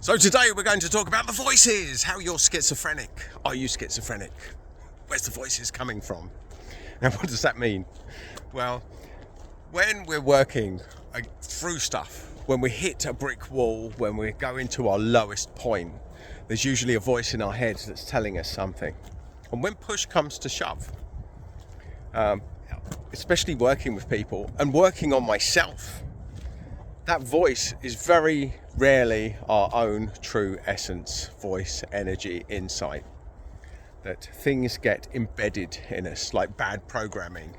So today we're going to talk about the voices, how you're schizophrenic. Are you schizophrenic? Where's the voices coming from? Now what does that mean? Well, when we're working through stuff, when we hit a brick wall, when we go into our lowest point, there's usually a voice in our head that's telling us something. And when push comes to shove, especially working with people and working on myself, that voice is very rarely our own true essence, voice, energy, insight. That things get embedded in us like bad programming,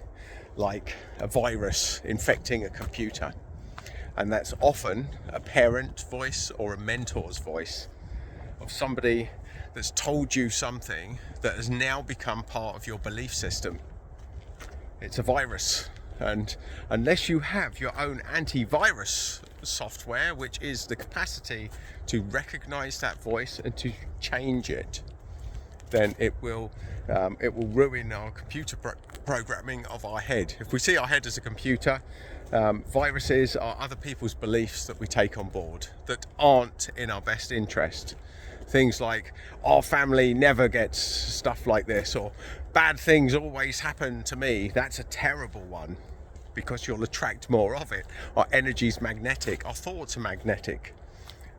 like a virus infecting a computer. And that's often a parent voice or a mentor's voice of somebody that's told you something that has now become part of your belief system. It's a virus. And unless you have your own antivirus software, which is the capacity to recognize that voice and to change it, then it will ruin our computer programming of our head. If we see our head as a computer, viruses are other people's beliefs that we take on board that aren't in our best interest. Things like our family never gets stuff like this, or bad things always happen to me. That's a terrible one, because you'll attract more of it. Our energy's magnetic, our thoughts are magnetic,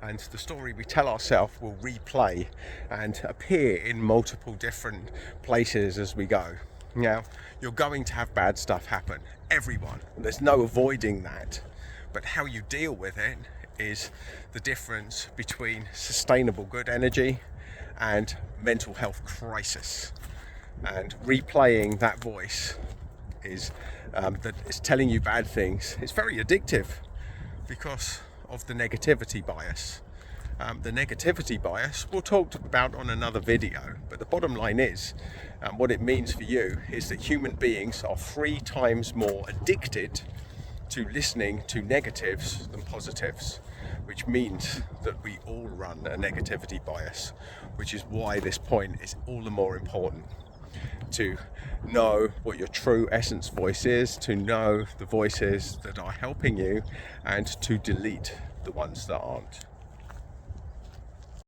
and the story we tell ourselves will replay and appear in multiple different places as we go. Now, you're going to have bad stuff happen. Everyone. There's no avoiding that. But how you deal with it is the difference between sustainable good energy and mental health crisis. And replaying that voice is that is telling you bad things. It's very addictive because of the negativity bias. The negativity bias we'll talk about on another video, but the bottom line is what it means for you is that human beings are 3 times more addicted to listening to negatives than positives, which means that we all run a negativity bias, which is why this point is all the more important. To know what your true essence voice is, to know the voices that are helping you, and to delete the ones that aren't.